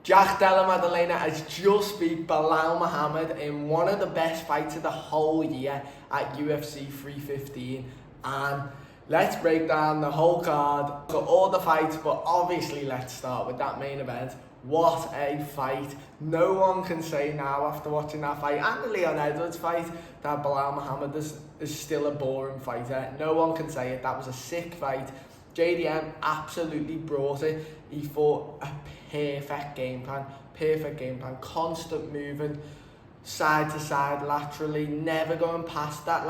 Della Maddallena has just beat Belal Muhammad in one of the best fights of the whole year at UFC 315, and let's break down the whole card, so all the fights, but obviously let's start with that main event. What a fight. No one can say now after watching that fight and the Leon Edwards fight that Belal Muhammad is still a boring fighter. No one can say it. That was a sick fight. JDM absolutely brought it. He fought a perfect game plan, constant moving, side to side, laterally, never going past that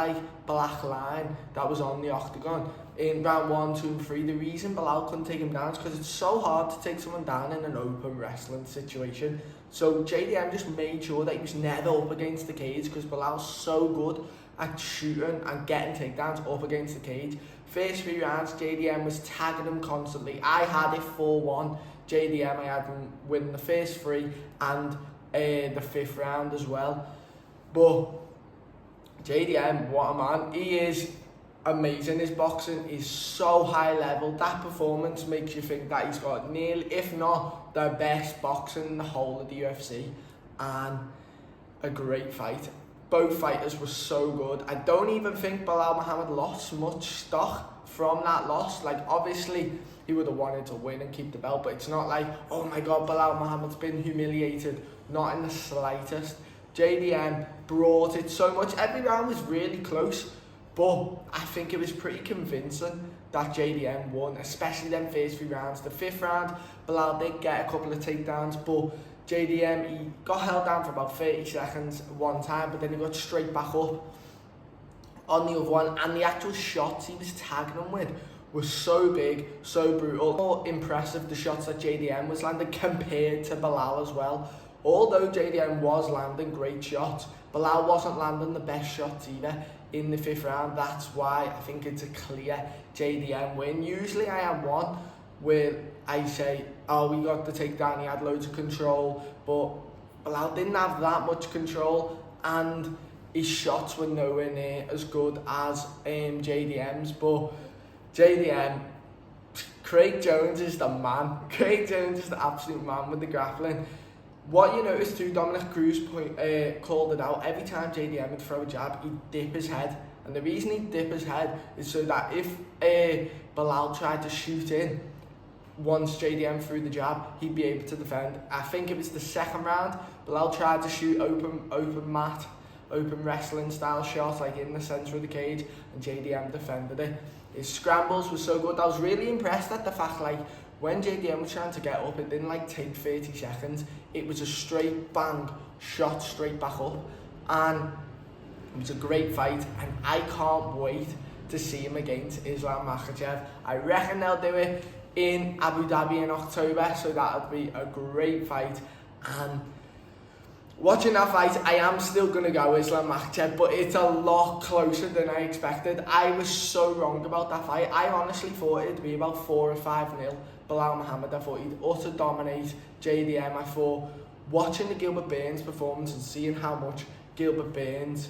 black line that was on the octagon. In round 1, 2 and 3, the reason Belal couldn't take him down is because it's so hard to take someone down in an open wrestling situation. So JDM just made sure that he was never up against the cage, because Belal's so good at shooting and getting takedowns up against the cage. First 3 rounds, JDM was tagging him constantly. I had it 4-1. JDM, I had him win the first 3 and the 5th round as well. But JDM, what a man. He is amazing. His boxing is so high level. That performance makes you think that he's got nearly, if not the best boxing in the whole of the UFC. And a great fight. Both fighters were so good. I don't even think Belal Muhammad lost much stock from that loss. Obviously, he would have wanted to win and keep the belt, but it's not like, oh my God, Belal Muhammad's been humiliated. Not in the slightest. JDM brought it so much. Every round was really close, but I think it was pretty convincing that JDM won, especially them first 3 rounds. The 5th round, Belal did get a couple of takedowns, but JDM, he got held down for about 30 seconds one time, but then he got straight back up on the other one, and the actual shots he was tagging him with were so big, so brutal. More impressive, the shots that JDM was landing compared to Belal as well. Although JDM was landing great shots, Belal wasn't landing the best shots either in the 5th round. That's why I think it's a clear JDM win. Usually I have one where I say, oh, we got the takedown, he had loads of control, but Belal didn't have that much control, and his shots were nowhere near as good as JDM's. But JDM, Craig Jones is the man. Craig Jones is the absolute man with the grappling. What you notice too, Dominic Cruz called it out, every time JDM would throw a jab, he'd dip his head. And the reason he'd dip his head is so that if Belal tried to shoot in, once JDM threw the jab, he'd be able to defend. I think it was the 2nd round, Belal tried to shoot open wrestling style shot, in the centre of the cage, and JDM defended it. His scrambles were so good. I was really impressed at the fact, when JDM was trying to get up, it didn't take 30 seconds. It was a straight bang shot straight back up, and it was a great fight, and I can't wait to see him against Islam Makhachev. I reckon they'll do it in Abu Dhabi in October, so that'll be a great fight. And watching that fight, I am still going to go Islam Makhachev, but it's a lot closer than I expected. I was so wrong about that fight. I honestly thought it'd be about 4 or 5-0 Belal Muhammad. I thought he'd utter dominate JDM. I thought, watching the Gilbert Burns performance and seeing how much Gilbert Burns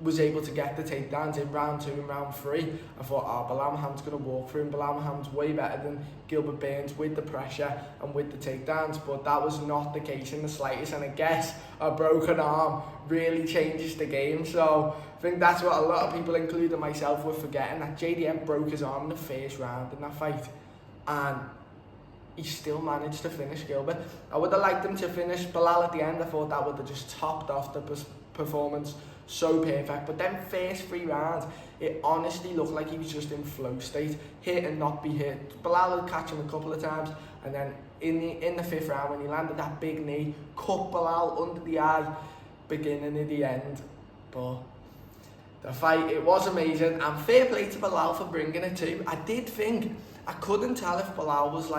was able to get the takedowns in round 2 and round 3, I thought, Belal Muhammad's going to walk through him. Belal Muhammad's way better than Gilbert Burns with the pressure and with the takedowns, but that was not the case in the slightest, and I guess a broken arm really changes the game. So I think that's what a lot of people, including myself, were forgetting, that JDM broke his arm in the 1st round in that fight, and he still managed to finish Gilbert. I would have liked him to finish Belal at the end. I thought that would have just topped off the performance so perfect. But then first 3 rounds, it honestly looked like he was just in flow state, hit and not be hit. Belal would catch him a couple of times, and then in the 5th round, when he landed that big knee, cut Belal under the eye, beginning of the end. But the fight, it was amazing, and fair play to Belal for bringing it too. I did think, I couldn't tell if Belal was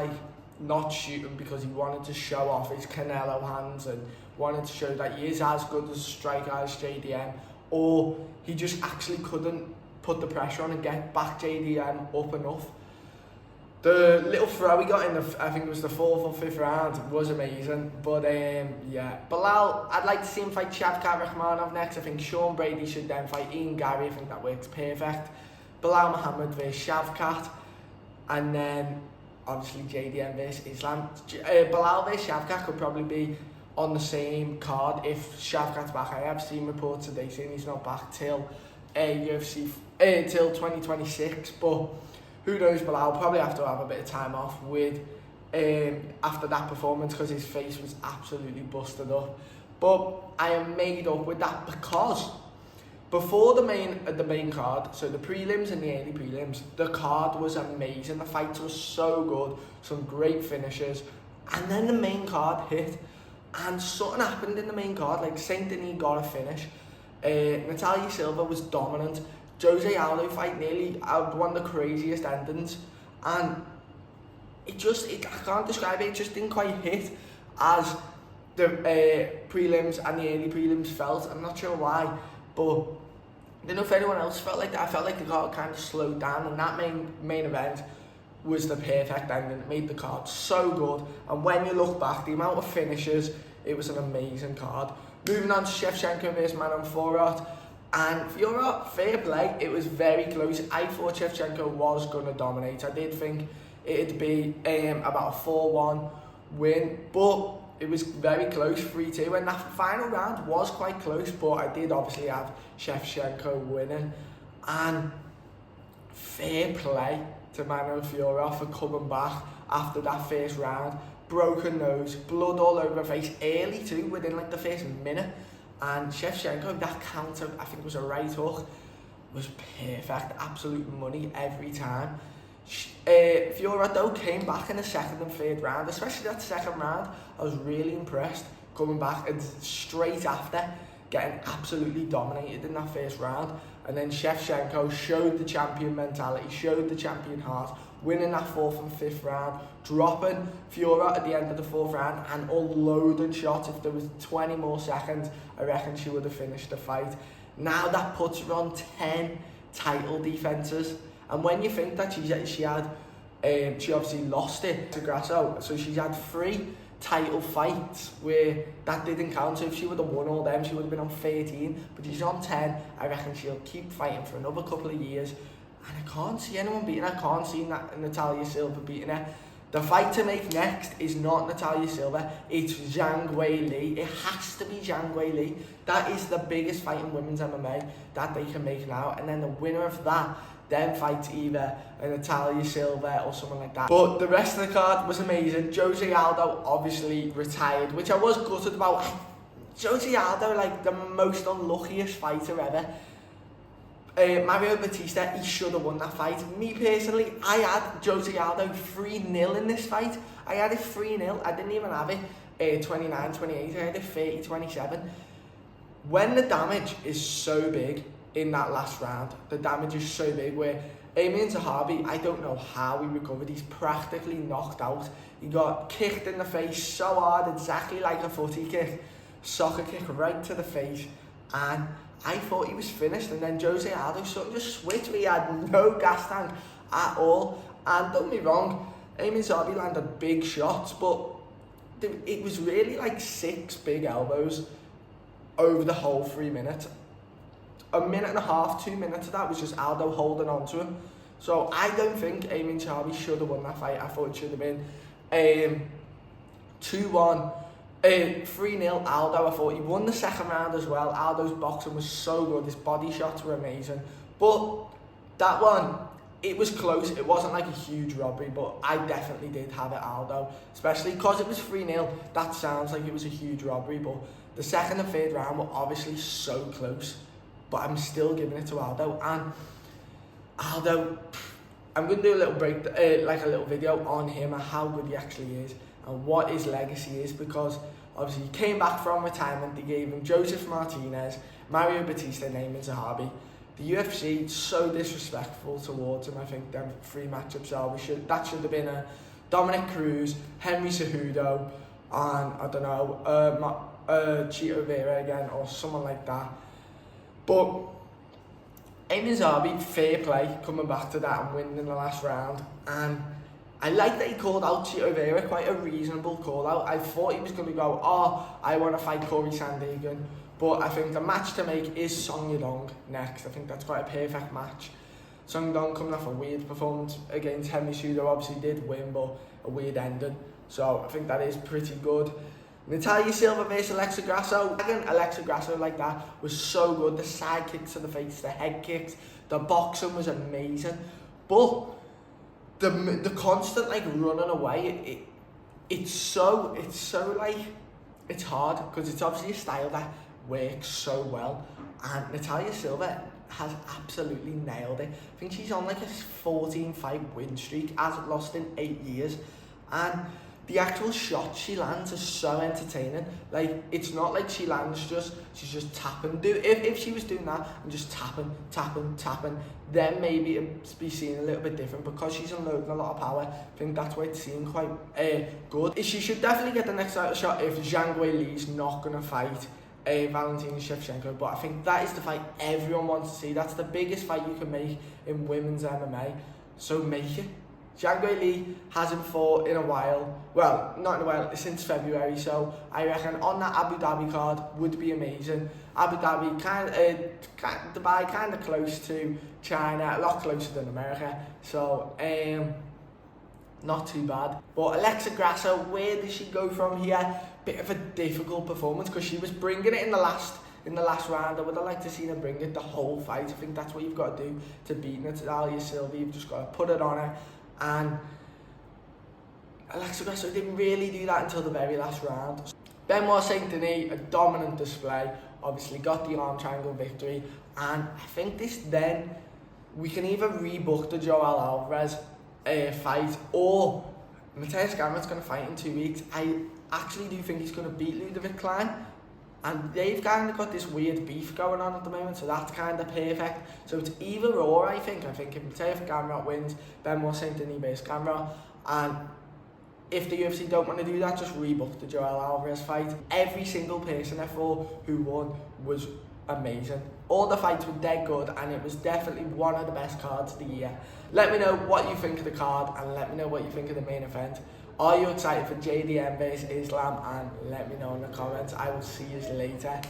not shooting because he wanted to show off his Canelo hands and wanted to show that he is as good as a striker as JDM, or he just actually couldn't put the pressure on and get back JDM up enough. The little throw he got in I think it was the 4th or 5th round, was amazing. But yeah, Belal, I'd like to see him fight Shavkat Rakhmonov next. I think Sean Brady should then fight Ian Gary. I think that works perfect. Belal Muhammad versus Shavkat, and then obviously JDM versus Islam. Belal versus Shavkat could probably be on the same card if Shavkat's back. I have seen reports today saying he's not back till UFC till 2026, but who knows? Belal will probably have to have a bit of time off with after that performance because his face was absolutely busted up. But I am made up with that because before the main card, so the prelims and the early prelims, the card was amazing. The fights were so good, some great finishes, and then the main card hit, and something happened in the main card. Like Saint Denis got a finish. Natalia Silva was dominant. Jose Aldo fight nearly had one of the craziest endings, and I can't describe it. It just didn't quite hit as the prelims and the early prelims felt. I'm not sure why, but I don't know if anyone else felt like that. I felt like the card kind of slowed down, and that main event was the perfect ending. It made the card so good, and when you look back, the amount of finishes, it was an amazing card. Moving on to Shevchenko versus Manon Fiorot, and Fiorot, fair play, it was very close. I thought Shevchenko was going to dominate. I did think it'd be about a 4-1 win, but it was very close, 3-2, and that final round was quite close, but I did obviously have Shevchenko winning. And fair play to Manon Fiorot for coming back after that first round. Broken nose, blood all over her face, early too, within like the first minute. And Shevchenko, that counter, I think was a right hook, was perfect, absolute money every time. Fiorot though came back in the second and third round, especially that second round. I was really impressed coming back and straight after getting absolutely dominated in that first round. And then Shevchenko showed the champion mentality, showed the champion heart, winning that fourth and fifth round, dropping Fiorot at the end of the fourth round and unloading shots. If there was 20 more seconds, I reckon she would have finished the fight. Now that puts her on 10 title defences. And when you think that she obviously lost it to Grasso, so she's had 3 title fights where that didn't count. So if she would have won all them, she would have been on 13, but she's on 10. I reckon she'll keep fighting for another couple of years, and I can't see anyone beating her. I can't see Natalia Silva beating her. The fight to make next is not Natalia Silva, it's Zhang Weili. It has to be Zhang Weili. That is the biggest fight in women's MMA that they can make now, and then the winner of that then fights either a Natalia Silva or someone like that. But the rest of the card was amazing. Jose Aldo obviously retired, which I was gutted about. Jose Aldo, like the most unluckiest fighter ever. Mario Batista, he should have won that fight. Me personally, I had Jose Aldo 3-0 in this fight. I had it 3-0. I didn't even have it 29-28. I had it 30-27. When the damage is so big in that last round, the damage is so big where Amin Zahabi, I don't know how he recovered. He's practically knocked out. He got kicked in the face so hard, exactly like a footy kick, soccer kick right to the face, and I thought he was finished. And then Jose Aldo sort of just switched. He had no gas tank at all, and don't get me wrong, Amin Zahabi landed big shots, but it was really like 6 big elbows over the whole 3 minutes. A minute and a half, 2 minutes of that was just Aldo holding on to him. So I don't think Amin Zahabi should have won that fight. I thought it should have been 2-1, 3-0 Aldo. I thought he won the second round as well. Aldo's boxing was so good. His body shots were amazing. But that one, it was close. It wasn't like a huge robbery, but I definitely did have it Aldo. Especially because it was 3-0. That sounds like it was a huge robbery, but the second and third round were obviously so close. But I'm still giving it to Aldo. And Aldo, I'm going to do a little like a little video on him and how good he actually is and what his legacy is, because obviously he came back from retirement. They gave him Joseph Martinez, Mario Batista, and Amin Zahabi. The UFC so disrespectful towards him. I think them 3 matchups are. That should have been a Dominic Cruz, Henry Cejudo, and I don't know, Chito Vera again or someone like that. But Amin Zahabi, fair play, coming back to that and winning in the last round. And I like that he called out Chito Vera, quite a reasonable call out. I thought he was going to go, I want to fight Corey Sandhagen. But I think the match to make is Song Yadong next. I think that's quite a perfect match. Sungdong coming off a weird performance against Henry Sudo, obviously did win, but a weird ending. So I think that is pretty good. Natalia Silva versus Alexa Grasso. Again, Alexa Grasso like that was so good. The side kicks to the face, the head kicks, the boxing was amazing. But the constant like running away, it's so like, it's hard because it's obviously a style that works so well. And Natalia Silva has absolutely nailed it. I think she's on like a 14-fight win streak, hasn't lost in 8 years. And the actual shots she lands are so entertaining. Like, it's not like she's just tapping. If she was doing that and just tapping, then maybe it'd be seen a little bit different. Because she's unloading a lot of power, I think that's why it's seen quite good. She should definitely get the next title shot if Zhang Weili's not going to fight Valentina Shevchenko, but I think that is the fight everyone wants to see. That's the biggest fight you can make in women's MMA, so make it. Zhang Weili hasn't fought in a while, well, not in a while, since February, so I reckon on that Abu Dhabi card would be amazing. Abu Dhabi, Dubai, kind of close to China, a lot closer than America, so not too bad. But Alexa Grasso, where does she go from here? Bit of a difficult performance because she was bringing it in the last round. I would have liked to see her bring it the whole fight. I think that's what you've got to do to beat Natalia Silva. You've just got to put it on her, and Alexa Grasso didn't really do that until the very last round. Benoit Saint Denis, a dominant display, obviously got the arm triangle victory, and I think then we can either rebook the Joel Alvarez fight, or Mateusz Gamrot's going to fight in 2 weeks. I actually do think he's going to beat Ludovic Klein, and they've kind of got this weird beef going on at the moment, so that's kind of perfect. So it's either or, I think. I think if Mateusz Gamrot wins, Benoit Saint Denis beats Gamrot, and if the UFC don't want to do that, just rebook the Joel Alvarez fight. Every single person I fought who won was amazing. All the fights were dead good, and it was definitely one of the best cards of the year. Let me know what you think of the card, and let me know what you think of the main event. Are you excited for JDM versus Islam? And let me know in the comments. I will see you later.